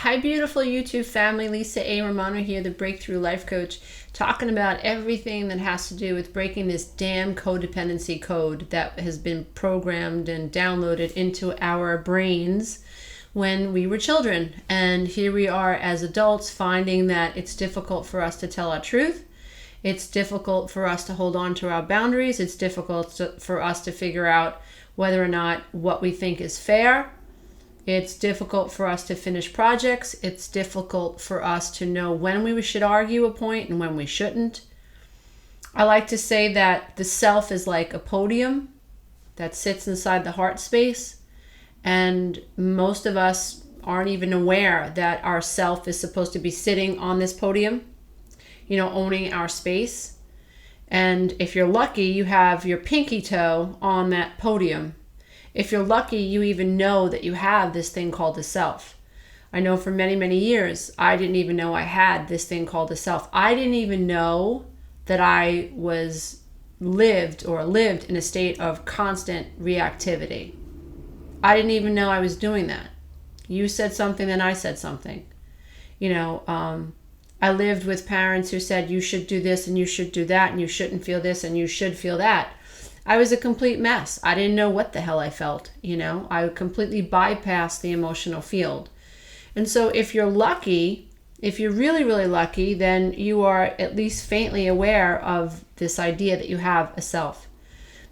Hi, beautiful YouTube family. Lisa A. Romano here, the Breakthrough Life Coach, talking about everything that has to do with breaking this damn codependency code that has been programmed and downloaded into our brains when we were children. And here we are as adults finding that it's difficult for us to tell our truth. It's difficult for us to hold on to our boundaries. It's difficult for us to figure out whether or not what we think is fair. It's difficult for us to finish projects. It's difficult for us to know when we should argue a point and when we shouldn't. I like to say that the self is like a podium that sits inside the heart space, and most of us aren't even aware that our self is supposed to be sitting on this podium, owning our space. And if you're lucky, you have your pinky toe on that podium. If you're lucky, you even know that you have this thing called the self. I know for many, many years, I didn't even know I had this thing called the self. I didn't even know that I lived in a state of constant reactivity. I didn't even know I was doing that. You said something, then I said something. I lived with parents who said you should do this and you should do that and you shouldn't feel this and you should feel that. I was a complete mess. I didn't know what the hell I felt, I completely bypassed the emotional field. And so if you're lucky, if you're really, really lucky, then you are at least faintly aware of this idea that you have a self.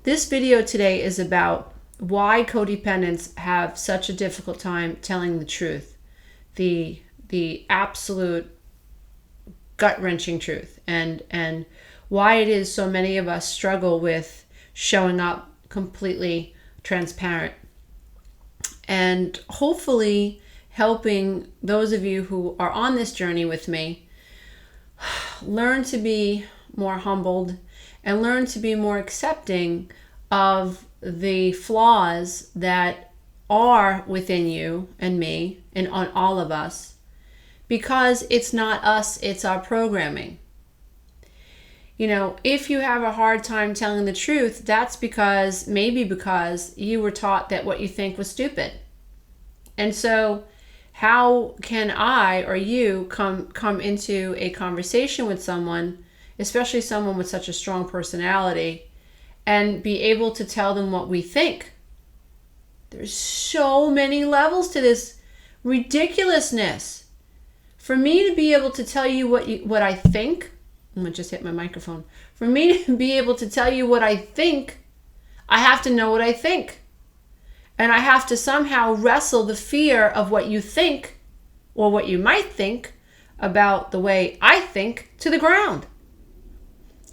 This video today is about why codependents have such a difficult time telling the truth, the absolute gut-wrenching truth, and why it is so many of us struggle with showing up completely transparent, and hopefully helping those of you who are on this journey with me learn to be more humbled and learn to be more accepting of the flaws that are within you and me and on all of us, because it's not us, it's our programming. If you have a hard time telling the truth, that's maybe because you were taught that what you think was stupid. And so how can I or you come into a conversation with someone, especially someone with such a strong personality, and be able to tell them what we think? There's so many levels to this ridiculousness. For me to be able to tell you what I think, I'm going to just hit my microphone. For me to be able to tell you what I think, I have to know what I think. And I have to somehow wrestle the fear of what you think or what you might think about the way I think to the ground.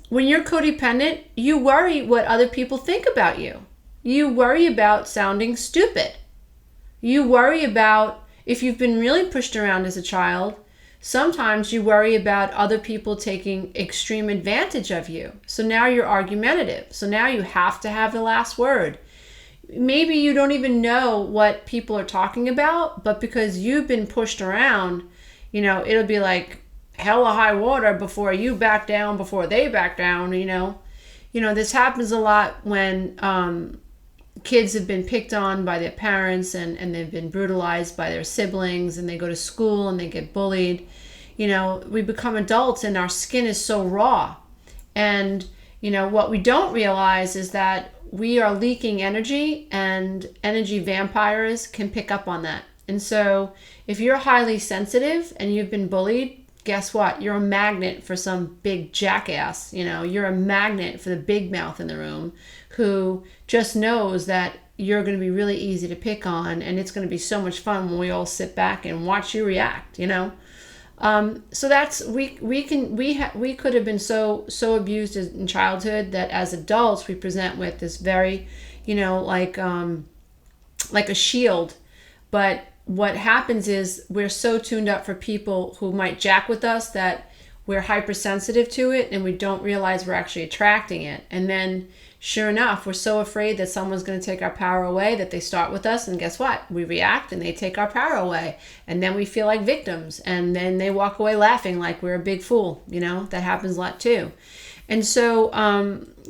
When you're codependent, you worry what other people think about you. You worry about sounding stupid. You worry about, if you've been really pushed around as a child, sometimes you worry about other people taking extreme advantage of you. So now you're argumentative. So now you have to have the last word. Maybe you don't even know what people are talking about, but because you've been pushed around, it'll be like hell or high water before you back down, before they back down, This happens a lot when kids have been picked on by their parents and they've been brutalized by their siblings, and they go to school and they get bullied. We become adults and our skin is so raw. And, what we don't realize is that we are leaking energy, and energy vampires can pick up on that. And so if you're highly sensitive and you've been bullied, guess what? You're a magnet for some big jackass. You're a magnet for the big mouth in the room who just knows that you're going to be really easy to pick on, and it's going to be so much fun when we all sit back and watch you react. So that's we could have been so abused in childhood that as adults we present with this very, like a shield. But what happens is we're so tuned up for people who might jack with us that we're hypersensitive to it, and we don't realize we're actually attracting it. And then sure enough, we're so afraid that someone's going to take our power away that they start with us, and guess what? We react and they take our power away. And then we feel like victims, and then they walk away laughing like we're a big fool. That happens a lot too. And so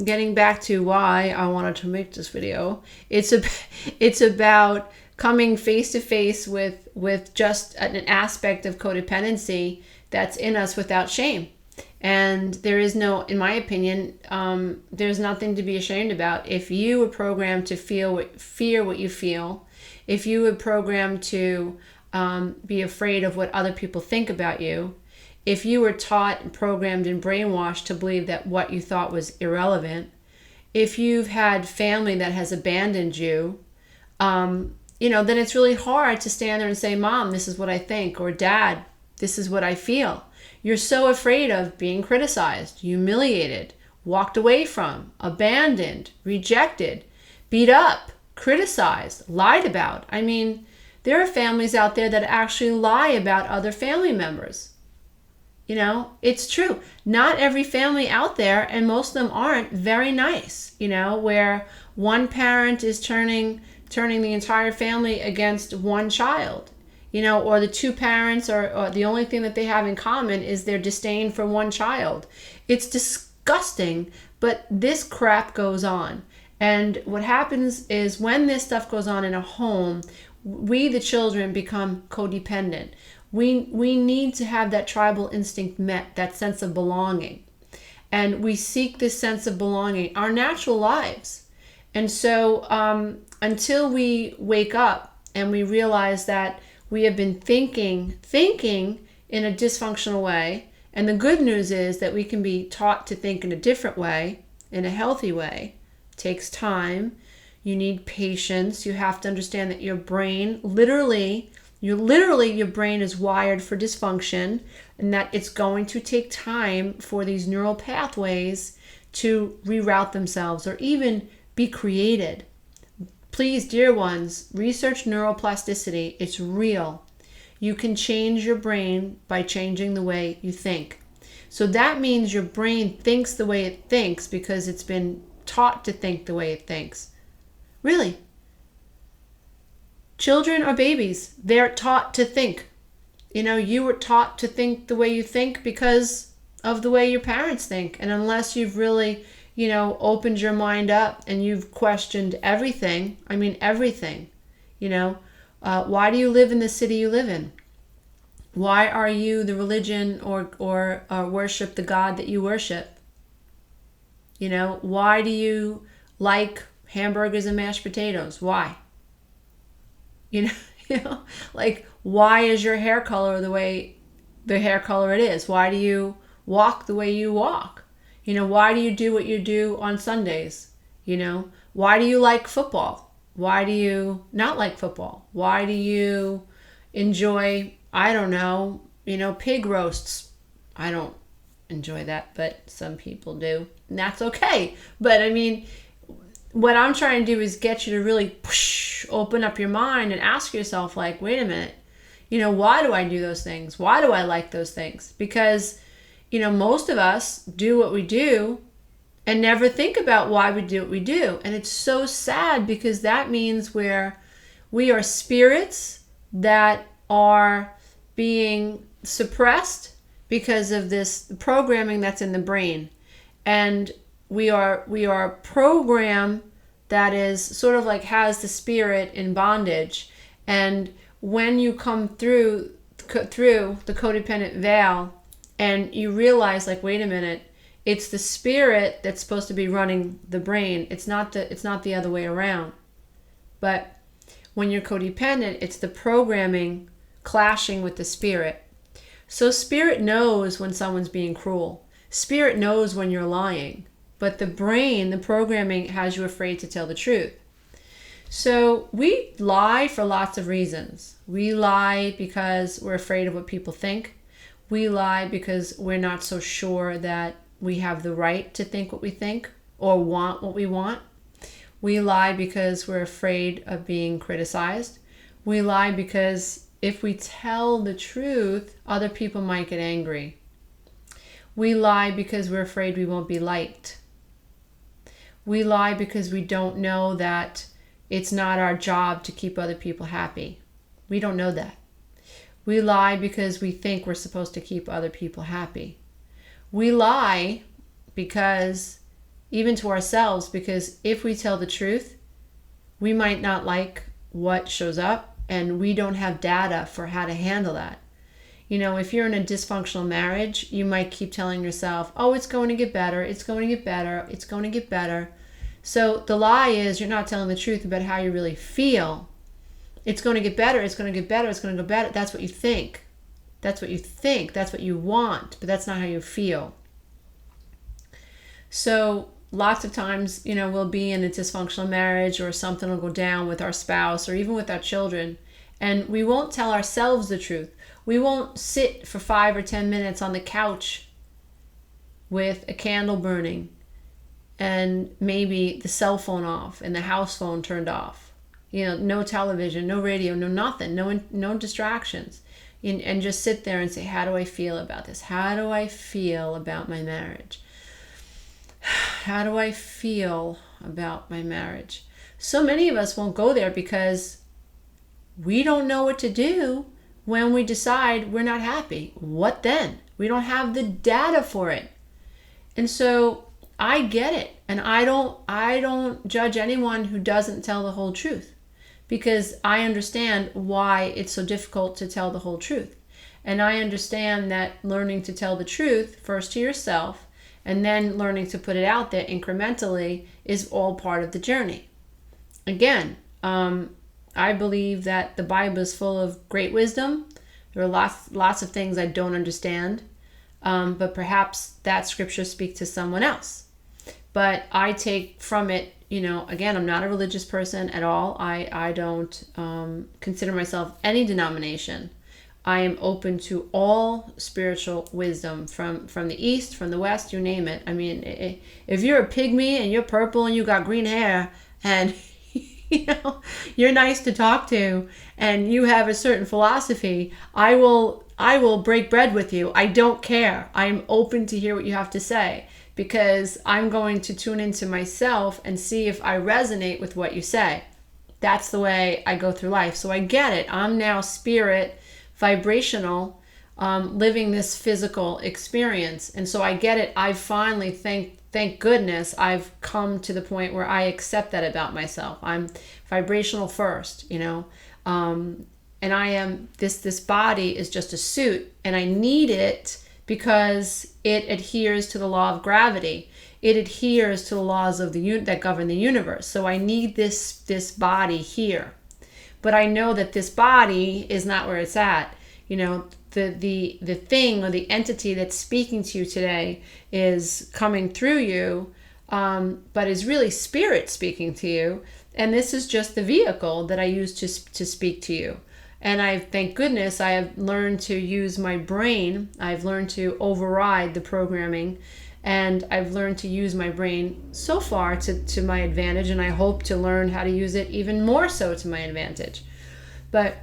getting back to why I wanted to make this video, it's about coming face to face with just an aspect of codependency that's in us without shame. And there is no, in my opinion, there's nothing to be ashamed about. If you were programmed to fear what you feel, if you were programmed to be afraid of what other people think about you, if you were taught and programmed and brainwashed to believe that what you thought was irrelevant, if you've had family that has abandoned you, then it's really hard to stand there and say, Mom, this is what I think, or Dad, this is what I feel. You're so afraid of being criticized, humiliated, walked away from, abandoned, rejected, beat up, criticized, lied about. I mean, there are families out there that actually lie about other family members. It's true. Not every family out there, and most of them aren't very nice, where one parent is turning the entire family against one child, or the two parents or the only thing that they have in common is their disdain for one child. It's disgusting, but this crap goes on. And what happens is when this stuff goes on in a home, we, the children, become codependent. We need to have that tribal instinct met, that sense of belonging. And we seek this sense of belonging our natural lives. And so until we wake up and we realize that we have been thinking in a dysfunctional way, and the good news is that we can be taught to think in a different way, in a healthy way. It takes time. You need patience. You have to understand that your brain, your brain is wired for dysfunction, and that it's going to take time for these neural pathways to reroute themselves or even be created. Please, dear ones, research neuroplasticity. It's real. You can change your brain by changing the way you think. So that means your brain thinks the way it thinks because it's been taught to think the way it thinks. Really. Children are babies. They're taught to think. You were taught to think the way you think because of the way your parents think. And unless you've really, opened your mind up and you've questioned everything, everything, why do you live in the city you live in? Why are you the religion or worship the God that you worship? Why do you like hamburgers and mashed potatoes? Why? Why is your hair color the way the hair color it is? Why do you walk the way you walk? Why do you do what you do on Sundays? Why do you like football? Why do you not like football? Why do you enjoy, pig roasts? I don't enjoy that, but some people do, and that's okay. But what I'm trying to do is get you to really open up your mind and ask yourself, wait a minute, why do I do those things? Why do I like those things? Because, most of us do what we do and never think about why we do what we do. And it's so sad because that means we are spirits that are being suppressed because of this programming that's in the brain. And we are a program that is sort of has the spirit in bondage. And when you come through the codependent veil and you realize wait a minute, it's the spirit that's supposed to be running the brain. It's not the other way around. But when you're codependent, it's the programming clashing with the spirit. So spirit knows when someone's being cruel. Spirit knows when you're lying. But the brain, the programming, has you afraid to tell the truth. So we lie for lots of reasons. We lie because we're afraid of what people think. We lie because we're not so sure that we have the right to think what we think or want what we want. We lie because we're afraid of being criticized. We lie because if we tell the truth, other people might get angry. We lie because we're afraid we won't be liked. We lie because we don't know that it's not our job to keep other people happy. We don't know that. We lie because we think we're supposed to keep other people happy. We lie because, even to ourselves, because if we tell the truth, we might not like what shows up, and we don't have data for how to handle that. If you're in a dysfunctional marriage, you might keep telling yourself, oh, it's going to get better, it's going to get better, it's going to get better. So the lie is you're not telling the truth about how you really feel. It's going to get better, it's going to get better, it's going to go better. That's what you think. That's what you think. That's what you want, but that's not how you feel. So lots of times, we'll be in a dysfunctional marriage, or something will go down with our spouse or even with our children, and we won't tell ourselves the truth. We won't sit for 5 or 10 minutes on the couch with a candle burning and maybe the cell phone off and the house phone turned off. No television, no radio, no nothing, no distractions. And just sit there and say, how do I feel about this? How do I feel about my marriage? How do I feel about my marriage? So many of us won't go there because we don't know what to do when we decide we're not happy. What then? We don't have the data for it. And so I get it. And I don't judge anyone who doesn't tell the whole truth, because I understand why it's so difficult to tell the whole truth. And I understand that learning to tell the truth first to yourself and then learning to put it out there incrementally is all part of the journey. Again, I believe that the Bible is full of great wisdom. There are lots of things I don't understand, but perhaps that scripture speaks to someone else. But I take from it, again, I'm not a religious person at all. I don't consider myself any denomination. I am open to all spiritual wisdom from the East, from the West, you name it. I mean, if you're a pygmy and you're purple and you got green hair and you're nice to talk to and you have a certain philosophy, I will break bread with you. I don't care. I'm open to hear what you have to say, because I'm going to tune into myself and see if I resonate with what you say. That's the way I go through life. So I get it. I'm now spirit, vibrational, living this physical experience. And so I get it. I finally, thank goodness, I've come to the point where I accept that about myself. I'm vibrational first, and I am, this body is just a suit, and I need it because it adheres to the law of gravity. It adheres to the laws of that govern the universe. So I need this body here. But I know that this body is not where it's at. The thing or the entity that's speaking to you today is coming through you, but is really spirit speaking to you. And this is just the vehicle that I use to speak to you. And thank goodness, I have learned to use my brain. I've learned to override the programming, and I've learned to use my brain so far to my advantage, and I hope to learn how to use it even more so to my advantage. But,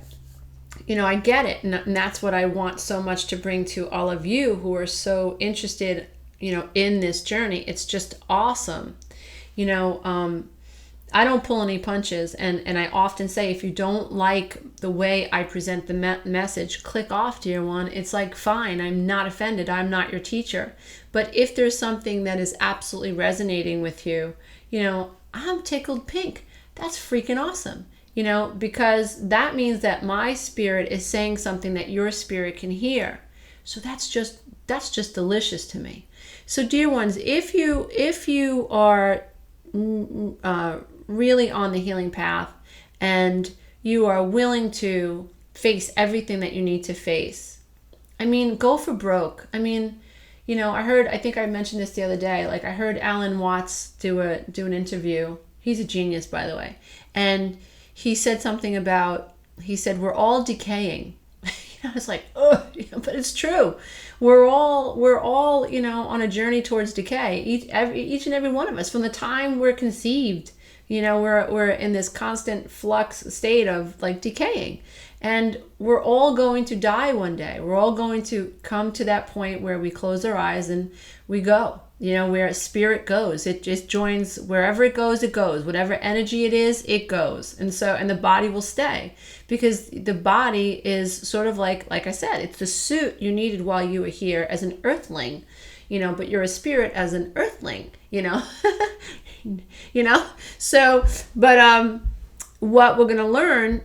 I get it, and that's what I want so much to bring to all of you who are so interested, in this journey. It's just awesome. I don't pull any punches, and I often say, if you don't like the way I present the message, click off, dear one. It's like, fine, I'm not offended. I'm not your teacher. But if there's something that is absolutely resonating with you, I'm tickled pink. That's freaking awesome, because that means that my spirit is saying something that your spirit can hear. So that's just delicious to me. So dear ones, if you are really on the healing path and you are willing to face everything that you need to face, go for broke. I think I mentioned this the other day. Like, I heard Alan Watts do an interview. He's a genius, by the way. And he said something about, we're all decaying. I was like, oh, but it's true. We're all, on a journey towards decay. Each and every one of us, from the time we're conceived, we're in this constant flux state of like decaying, and we're all going to die one day. We're all going to come to that point where we close our eyes and we go, where spirit goes. It just joins wherever it goes, whatever energy it is, it goes. And the body will stay, because the body is sort of like I said, it's the suit you needed while you were here as an earthling, but you're a spirit as an earthling, So, but what we're going to learn,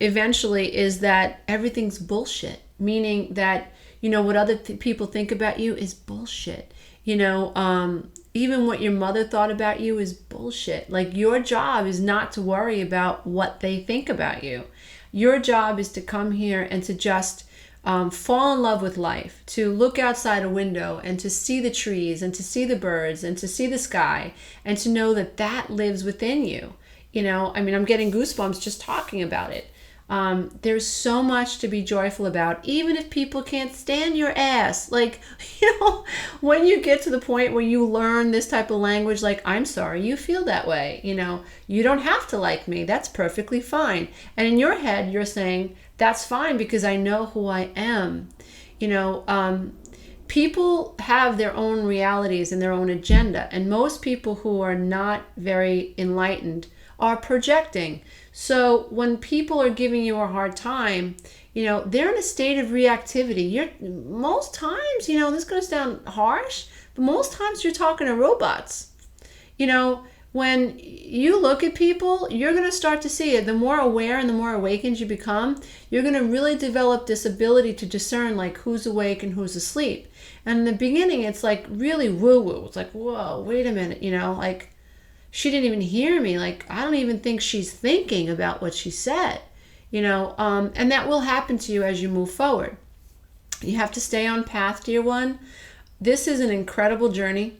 eventually is that everything's bullshit, meaning that, what other people think about you is bullshit. Even what your mother thought about you is bullshit. Like, your job is not to worry about what they think about you. Your job is to come here and to just fall in love with life, to look outside a window and to see the trees and to see the birds and to see the sky and to know that that lives within you. I'm getting goosebumps just talking about it. There's so much to be joyful about, even if people can't stand your ass. Like, when you get to the point where you learn this type of language, like, I'm sorry you feel that way. You don't have to like me. That's perfectly fine. And in your head, you're saying, that's fine because I know who I am. People have their own realities and their own agenda. And most people who are not very enlightened are projecting. So when people are giving you a hard time, they're in a state of reactivity. Most times, this is going to sound harsh, but most times you're talking to robots. When you look at people, you're going to start to see it. The more aware and the more awakened you become, you're going to really develop this ability to discern, like, who's awake and who's asleep. And in the beginning, it's like really woo-woo. It's like, whoa, wait a minute, like, she didn't even hear me. Like, I don't even think she's thinking about what she said, and that will happen to you as you move forward. You have to stay on path, dear one. This is an incredible journey.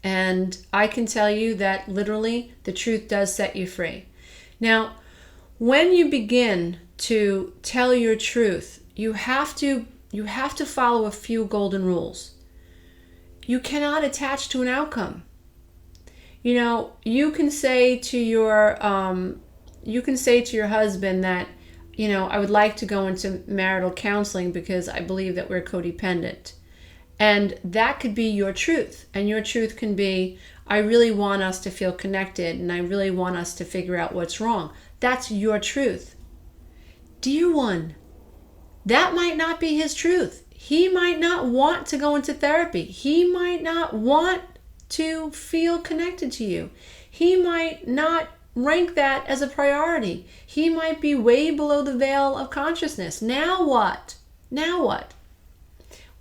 And I can tell you that literally the truth does set you free. Now, when you begin to tell your truth, you have to follow a few golden rules. You cannot attach to an outcome. You can say to your husband that, I would like to go into marital counseling because I believe that we're codependent. And that could be your truth. And your truth can be, I really want us to feel connected and I really want us to figure out what's wrong. That's your truth. Dear one, that might not be his truth. He might not want to go into therapy. He might not want to feel connected to you. He might not rank that as a priority. He might be way below the veil of consciousness. Now what?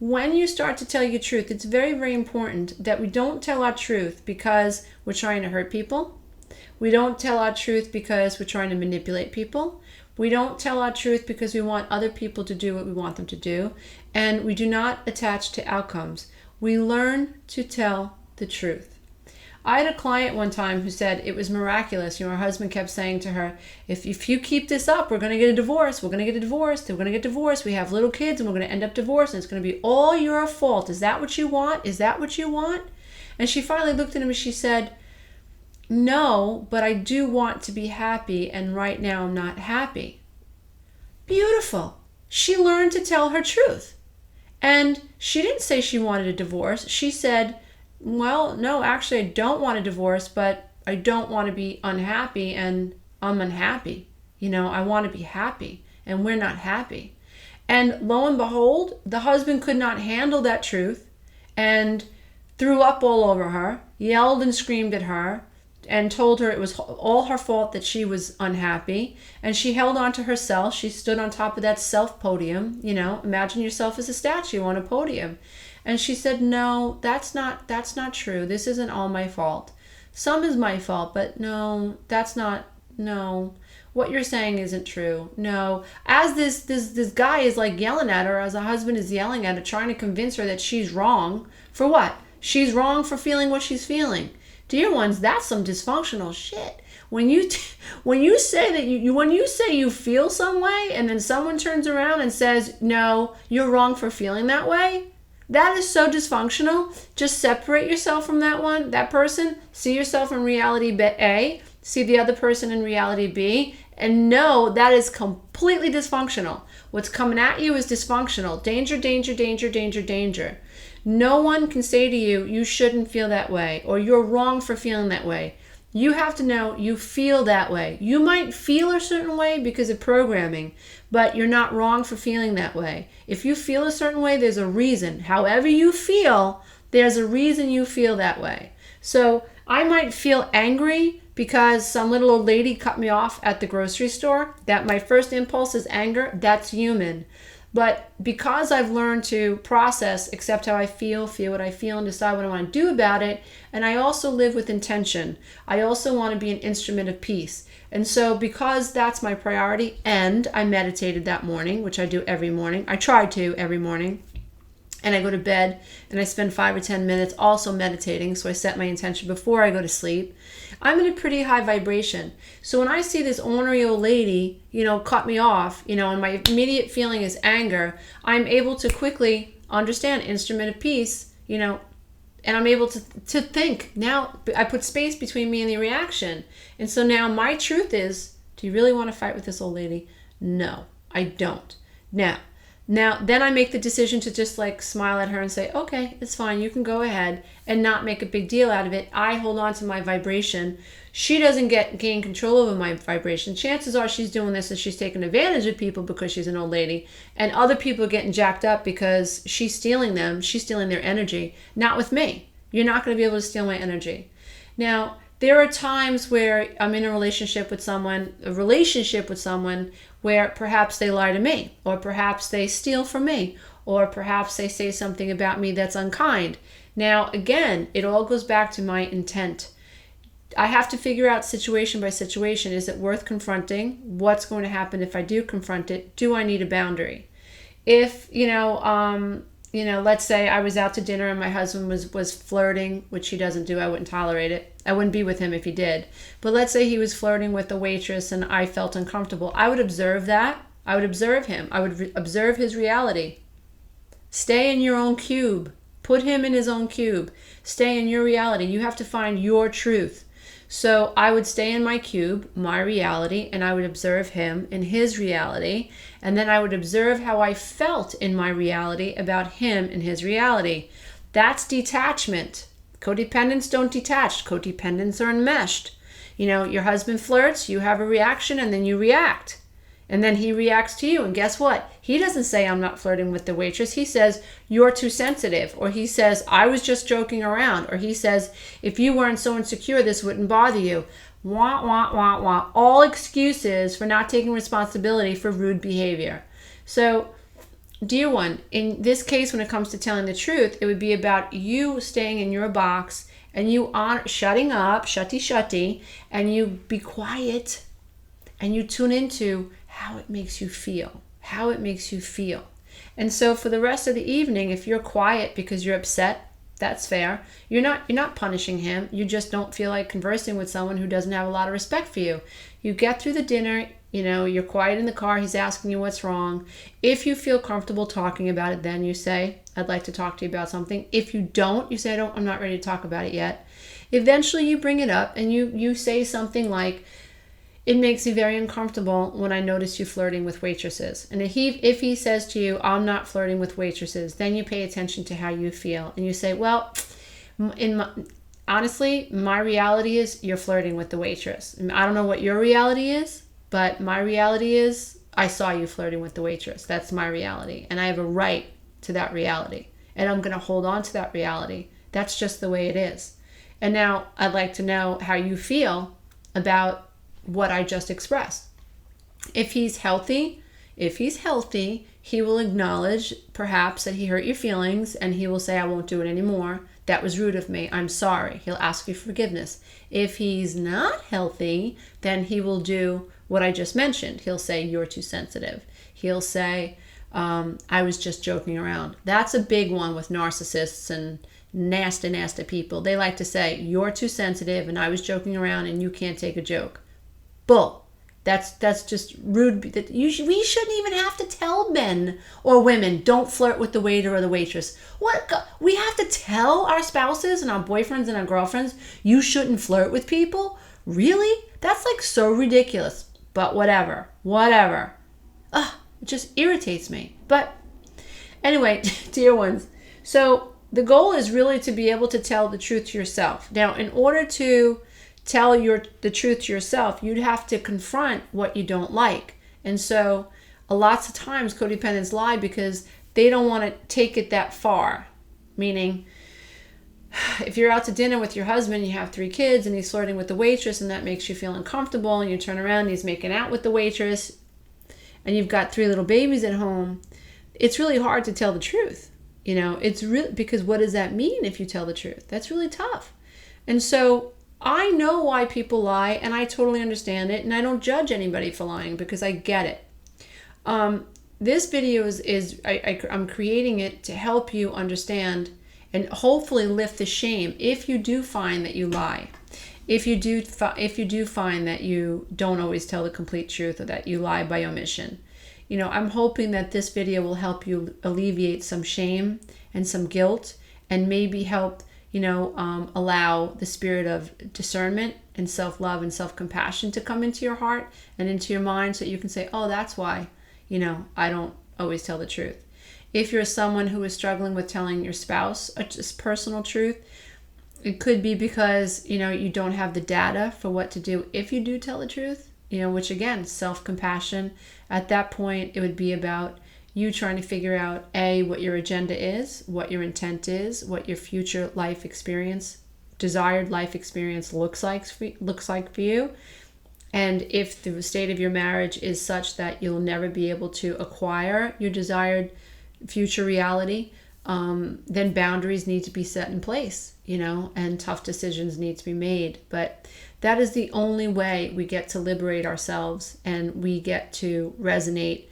When you start to tell your truth, it's very, very important that we don't tell our truth because we're trying to hurt people. We don't tell our truth because we're trying to manipulate people. We don't tell our truth because we want other people to do what we want them to do. And we do not attach to outcomes. We learn to tell the truth. I had a client one time who said it was miraculous. Her husband kept saying to her, if you keep this up, we're going to get a divorce. We're going to get a divorce. We're going to get divorced. We have little kids and we're going to end up divorced. And it's going to be all your fault. Is that what you want? Is that what you want? And she finally looked at him and she said, no, but I do want to be happy. And right now I'm not happy. Beautiful. She learned to tell her truth. And she didn't say she wanted a divorce. She said, well, no, actually, I don't want a divorce, but I don't want to be unhappy, and I'm unhappy. I want to be happy, and we're not happy. And lo and behold, the husband could not handle that truth and threw up all over her, yelled and screamed at her, and told her it was all her fault that she was unhappy. And she held on to herself. She stood on top of that self podium. Imagine yourself as a statue on a podium. And she said, no, that's not true. This isn't all my fault. Some is my fault, but no, what you're saying isn't true. No. As this guy is like yelling at her, as a husband is yelling at her, trying to convince her that she's wrong. For what? She's wrong for feeling what she's feeling. Dear ones, that's some dysfunctional shit. When you say that you feel some way, and then someone turns around and says, no, you're wrong for feeling that way, that is so dysfunctional. Just separate yourself from that person, see yourself in reality A, see the other person in reality B, and know that is completely dysfunctional. What's coming at you is dysfunctional. Danger, danger, danger, danger, danger. No one can say to you, you shouldn't feel that way, or you're wrong for feeling that way. You have to know you feel that way. You might feel a certain way because of programming, but you're not wrong for feeling that way. If you feel a certain way, there's a reason. However you feel, there's a reason you feel that way. So I might feel angry because some little old lady cut me off at the grocery store. That my first impulse is anger. That's human. But because I've learned to process, accept how I feel what I feel, and decide what I want to do about it, and I also live with intention. I also want to be an instrument of peace. And so because that's my priority, and I meditated that morning, which I do every morning. I try to every morning. And I go to bed and I spend 5 or 10 minutes also meditating. So I set my intention before I go to sleep. I'm in a pretty high vibration. So when I see this ornery old lady, cut me off, and my immediate feeling is anger, I'm able to quickly understand instrument of peace, and I'm able to think. Now I put space between me and the reaction. And so now my truth is, do you really want to fight with this old lady? No, I don't. Now, then I make the decision to just smile at her and say, okay, it's fine. You can go ahead, and not make a big deal out of it. I hold on to my vibration. She doesn't gain control over my vibration. Chances are she's doing this and she's taking advantage of people because she's an old lady, and other people are getting jacked up because she's stealing them. She's stealing their energy. Not with me. You're not going to be able to steal my energy. Now, there are times where I'm in a relationship with someone where perhaps they lie to me, or perhaps they steal from me, or perhaps they say something about me that's unkind. Now, again, it all goes back to my intent. I have to figure out situation by situation. Is it worth confronting? What's going to happen if I do confront it? Do I need a boundary? If, let's say I was out to dinner and my husband was flirting, which he doesn't do. I wouldn't tolerate it. I wouldn't be with him if he did. But let's say he was flirting with the waitress and I felt uncomfortable. I would observe that. I would observe him. I would observe his reality. Stay in your own cube. Put him in his own cube. Stay in your reality. You have to find your truth. So I would stay in my cube, my reality, and I would observe him in his reality. And then I would observe how I felt in my reality about him and his reality. That's detachment. Codependents don't detach. Codependents are enmeshed. Your husband flirts, you have a reaction, and then you react. And then he reacts to you. And guess what? He doesn't say, I'm not flirting with the waitress. He says, you're too sensitive. Or he says, I was just joking around. Or he says, if you weren't so insecure, this wouldn't bother you. Wah, wah, wah, wah. All excuses for not taking responsibility for rude behavior. So, dear one, in this case, when it comes to telling the truth, it would be about you staying in your box and you shutting up, shutty, and you be quiet and you tune into how it makes you feel. And so for the rest of the evening, if you're quiet because you're upset, that's fair. You're not punishing him. You just don't feel like conversing with someone who doesn't have a lot of respect for you. You get through the dinner, you're quiet in the car, he's asking you what's wrong. If you feel comfortable talking about it, then you say, I'd like to talk to you about something. If you don't, you say, I'm not ready to talk about it yet. Eventually you bring it up and you say something like, it makes me very uncomfortable when I notice you flirting with waitresses. And if he says to you, I'm not flirting with waitresses, then you pay attention to how you feel. And you say, well, honestly, my reality is you're flirting with the waitress. And I don't know what your reality is, but my reality is I saw you flirting with the waitress. That's my reality. And I have a right to that reality. And I'm going to hold on to that reality. That's just the way it is. And now I'd like to know how you feel about what I just expressed. If he's healthy, he will acknowledge perhaps that he hurt your feelings and he will say, I won't do it anymore. That was rude of me. I'm sorry. He'll ask you for forgiveness. If he's not healthy, then he will do what I just mentioned. He'll say, you're too sensitive. He'll say, I was just joking around. That's a big one with narcissists and nasty people. They like to say, you're too sensitive and I was joking around and you can't take a joke. Bull. That's just rude. We shouldn't even have to tell men or women, don't flirt with the waiter or the waitress. We have to tell our spouses and our boyfriends and our girlfriends, you shouldn't flirt with people? Really? That's so ridiculous. But whatever. It just irritates me. But anyway, dear ones, so the goal is really to be able to tell the truth to yourself. Now, in order to tell the truth to yourself, you'd have to confront what you don't like. And so lots of times codependents lie because they don't want to take it that far. Meaning, if you're out to dinner with your husband, you have 3 kids, and he's flirting with the waitress, and that makes you feel uncomfortable, and you turn around and he's making out with the waitress, and you've got 3 little babies at home, it's really hard to tell the truth. It's really, because what does that mean if you tell the truth? That's really tough. And so I know why people lie, and I totally understand it, and I don't judge anybody for lying because I get it. This video I'm creating it to help you understand and hopefully lift the shame if you do find that you lie. If you do find that you don't always tell the complete truth, or that you lie by omission. I'm hoping that this video will help you alleviate some shame and some guilt, and maybe help, allow the spirit of discernment and self-love and self-compassion to come into your heart and into your mind, so you can say, oh, that's why, I don't always tell the truth. If you're someone who is struggling with telling your spouse a just personal truth, it could be because, you don't have the data for what to do if you do tell the truth, which again, self-compassion. At that point, it would be about you trying to figure out, A, what your agenda is, what your intent is, what your future life experience, desired life experience looks like for you. And if the state of your marriage is such that you'll never be able to acquire your desired future reality, then boundaries need to be set in place, and tough decisions need to be made. But that is the only way we get to liberate ourselves, and we get to resonate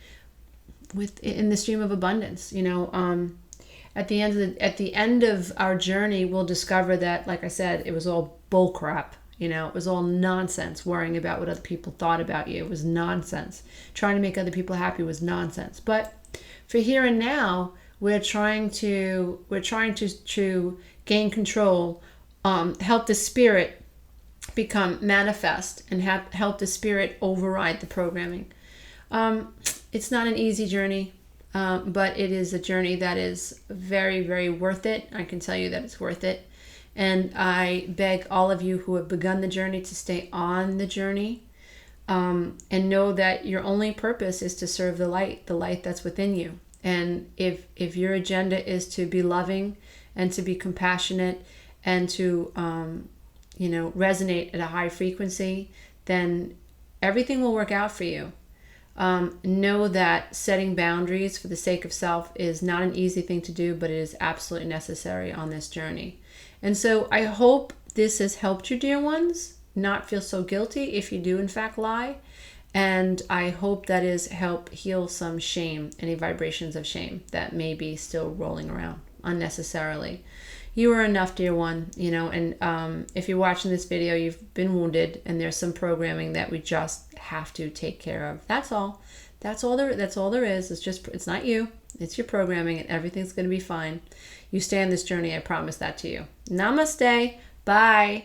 in the stream of abundance. At the end of our journey, we'll discover that, like I said, it was all bull crap. It was all nonsense. Worrying about what other people thought about you, it was nonsense. Trying to make other people happy was nonsense. But for here and now, we're trying to gain control, help the spirit become manifest, and help the spirit override the programming. It's not an easy journey, but it is a journey that is very, very worth it. I can tell you that it's worth it. And I beg all of you who have begun the journey to stay on the journey, and know that your only purpose is to serve the light that's within you. And if your agenda is to be loving and to be compassionate and to resonate at a high frequency, then everything will work out for you. Know that setting boundaries for the sake of self is not an easy thing to do, but it is absolutely necessary on this journey. And so I hope this has helped you, dear ones, not feel so guilty if you do in fact lie. And I hope that is help heal some shame, any vibrations of shame that may be still rolling around unnecessarily. You are enough, dear one, and if you're watching this video, you've been wounded, and there's some programming that we just have to take care of. That's all. That's all there is. It's not you. It's your programming, and everything's going to be fine. You stay on this journey. I promise that to you. Namaste. Bye.